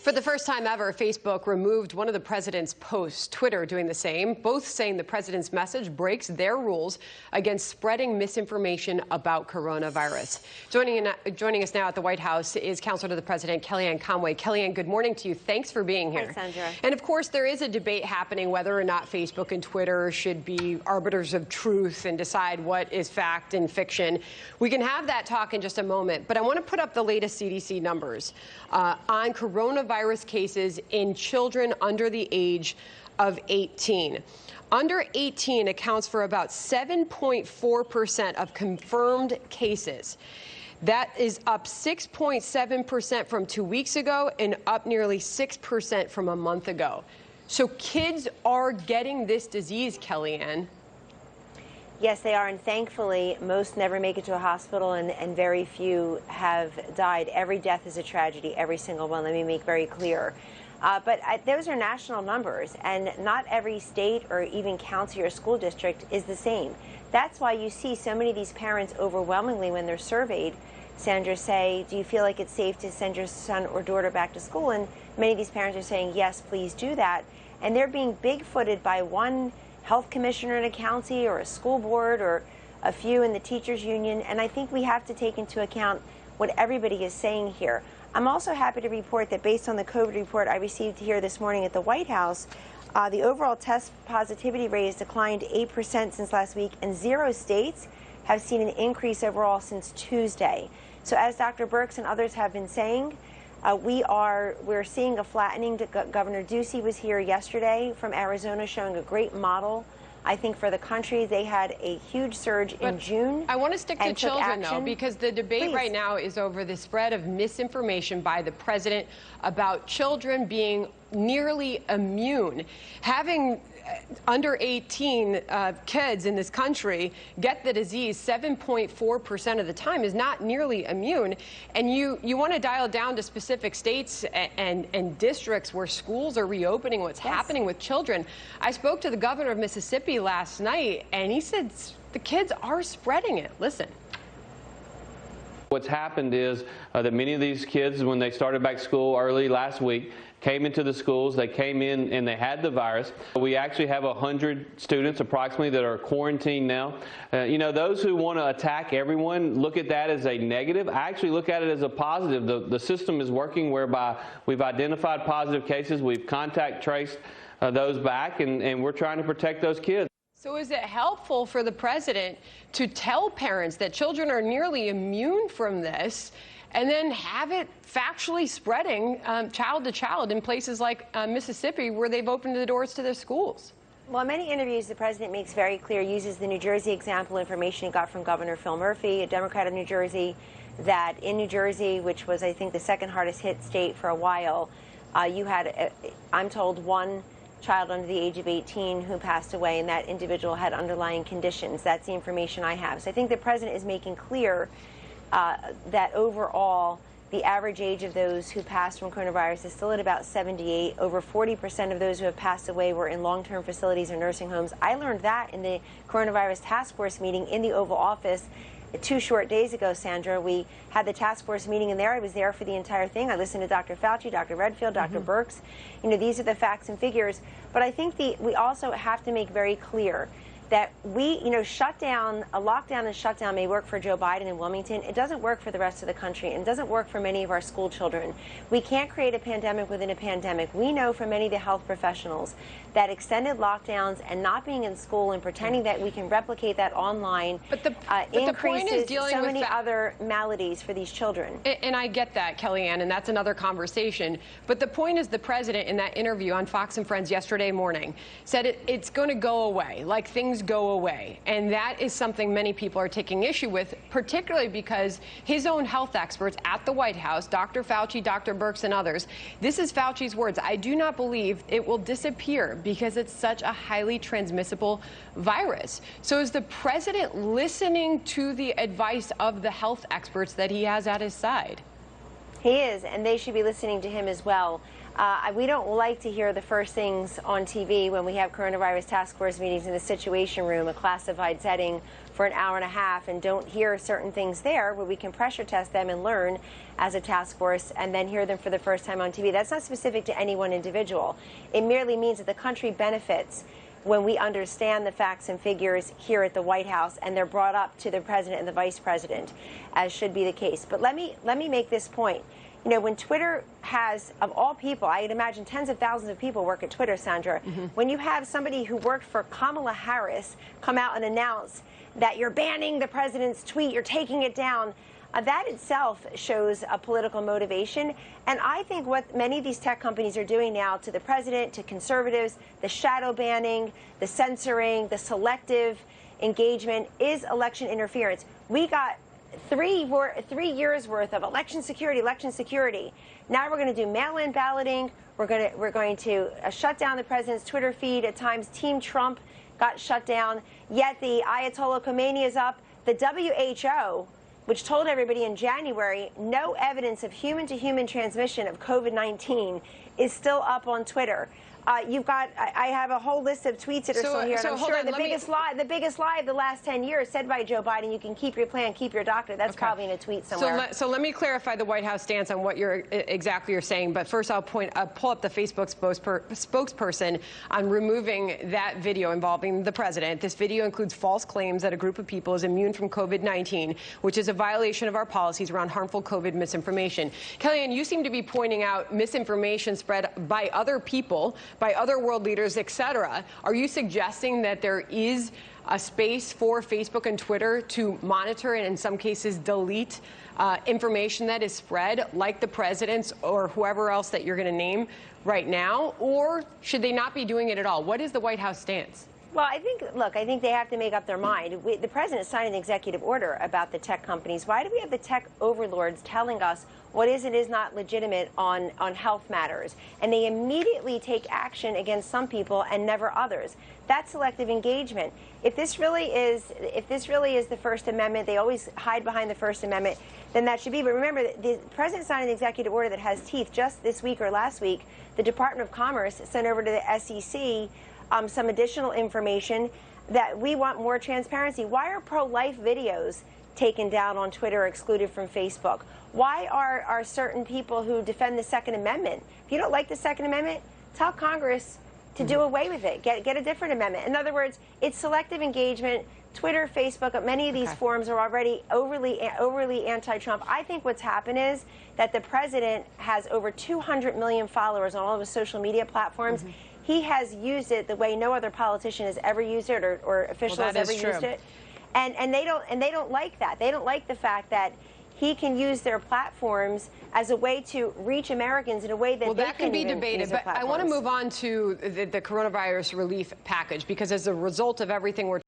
For the first time ever, Facebook removed one of the president's posts, Twitter doing the same, both saying the president's message breaks their rules against spreading misinformation about coronavirus. Joining us now at the White House is Counselor to the President, Kellyanne Conway. Kellyanne, good morning to you. Thanks for being here. Hi, Sandra. And of course, there is a debate happening whether or not Facebook and Twitter should be arbiters of truth and decide what is fact and fiction. We can have that talk in just a moment, but I want to put up the latest CDC numbers on coronavirus cases in children under the age of 18. Under 18 accounts for about 7.4% of confirmed cases. That is up 6.7% from 2 weeks ago and up nearly 6% from a month ago. So kids are getting this disease, Kellyanne. Yes, they are, and thankfully, most never make it to a hospital, and very few have died. Every death is a tragedy, every single one, let me make very clear. But those are national numbers, and not every state or even county or school district is the same. That's why you see so many of these parents overwhelmingly, when they're surveyed, Sandra, say, do you feel like it's safe to send your son or daughter back to school? And many of these parents are saying, yes, please do that. And they're being big-footed by one health commissioner in a county or a school board or a few in the teachers union, and I think we have to take into account what everybody is saying here. I'm also happy to report that based on the COVID report I received here this morning at the White House, the overall test positivity rate has declined 8% since last week, and 0 states have seen an increase overall since Tuesday. So as Dr. Birx and others have been saying, we're seeing a flattening. Governor Ducey was here yesterday from Arizona, showing a great model, I think, for the country. They had a huge surge in June. I want to stick to children, though, because the debate right now is over the spread of misinformation by the president about children being nearly immune. Having under 18 kids in this country get the disease 7.4% of the time is not nearly immune. And you want to dial down to specific states and districts where schools are reopening, what's happening with children. I spoke to the governor of Mississippi last night, and he said the kids are spreading it. Listen. What's happened is that many of these kids, when they started back school early last week, came into the schools. They came in and they had the virus. We actually have 100 students approximately that are quarantined now. You know, those who want to attack everyone look at that as a negative. I actually look at it as a positive. The system is working whereby we've identified positive cases, we've contact traced those back, and we're trying to protect those kids. So is it helpful for the president to tell parents that children are nearly immune from this and then have it factually spreading child to child in places like Mississippi, where they've opened the doors to their schools? Well, in many interviews, the president makes very clear, uses the New Jersey example, information he got from Governor Phil Murphy, a Democrat of New Jersey, that in New Jersey, which was, I think, the second hardest hit state for a while, you had, I'm told, one child under the age of 18 who passed away, and that individual had underlying conditions. That's the information I have. So I think the president is making clear that overall the average age of those who passed from coronavirus is still at about 78. Over 40% of those who have passed away were in long-term facilities or nursing homes. I learned that in the coronavirus task force meeting in the Oval Office 2 short days ago, Sandra. We had the task force meeting in there. I was there for the entire thing. I listened to Dr. Fauci, Dr. Redfield, Dr. Birx. You know, these are the facts and figures. But I think we also have to make very clear that a lockdown and shutdown may work for Joe Biden in Wilmington. It doesn't work for the rest of the country, and it doesn't work for many of our school children. We can't create a pandemic within a pandemic. We know from many of the health professionals that extended lockdowns and not being in school and pretending that we can replicate that online increases so many other maladies for these children. And I get that, Kellyanne, and that's another conversation. But the point is, the president in that interview on Fox and Friends yesterday morning said it's going to go away, like things go away. And that is something many people are taking issue with, particularly because his own health experts at the White House, Dr. Fauci, Dr. Birx, and others, this is Fauci's words: I do not believe it will disappear because it's such a highly transmissible virus. So is the president listening to the advice of the health experts that he has at his side? He is, and they should be listening to him as well. We don't like to hear the first things on TV when we have coronavirus task force meetings in the Situation Room, a classified setting, for an hour and a half, and don't hear certain things there where we can pressure test them and learn as a task force and then hear them for the first time on TV. That's not specific to any one individual. It merely means that the country benefits when we understand the facts and figures here at the White House and they're brought up to the president and the vice president, as should be the case. But let me make this point. You know, when Twitter has, of all people, I'd imagine tens of thousands of people work at Twitter, Sandra. When you have somebody who worked for Kamala Harris come out and announce that you're banning the president's tweet, you're taking it down, that itself shows a political motivation. And I think what many of these tech companies are doing now to the president, to conservatives, the shadow banning, the censoring, the selective engagement is election interference. We got 3 years worth of election security. Now we're going to do mail-in balloting. We're going to shut down the president's Twitter feed. At times, Team Trump got shut down. Yet the Ayatollah Khomeini is up. The WHO, which told everybody in January no evidence of human-to-human transmission of COVID-19, is still up on Twitter. You've got, I have a whole list of tweets that are still here, and I'm sure the biggest lie of the last 10 years said by Joe Biden, you can keep your plan, keep your doctor. That's probably in a tweet somewhere. So let me clarify the White House stance on what exactly you're saying. But first, I'll pull up the Facebook spokesperson on removing that video involving the president. This video includes false claims that a group of people is immune from COVID-19, which is a violation of our policies around harmful COVID misinformation. Kellyanne, you seem to be pointing out misinformation spread by other people, by other world leaders, etc. Are you suggesting that there is a space for Facebook and Twitter to monitor and in some cases delete information that is spread, like the president's or whoever else that you're going to name right now? Or should they not be doing it at all? What is the White House stance? Well, I think they have to make up their mind. The president signed an executive order about the tech companies. Why do we have the tech overlords telling us what is and is not legitimate on health matters? And they immediately take action against some people and never others. That's selective engagement. If this really is the First Amendment, they always hide behind the First Amendment, then that should be. But remember, the president signed an executive order that has teeth. Just this week or last week, the Department of Commerce sent over to the SEC some additional information that we want more transparency. Why are pro-life videos taken down on Twitter or excluded from Facebook? Why are certain people who defend the Second Amendment? If you don't like the Second Amendment, tell Congress to do away with it. Get a different amendment. In other words, it's selective engagement. Twitter, Facebook, many of these forums are already overly anti-Trump. I think what's happened is that the president has over 200 million followers on all of his social media platforms. He has used it the way no other politician has ever used it, or official has ever used it. And they don't like that. They don't like the fact that he can use their platforms as a way to reach Americans in a way that that can be debated. But I want to move on to the coronavirus relief package, because as a result of everything we're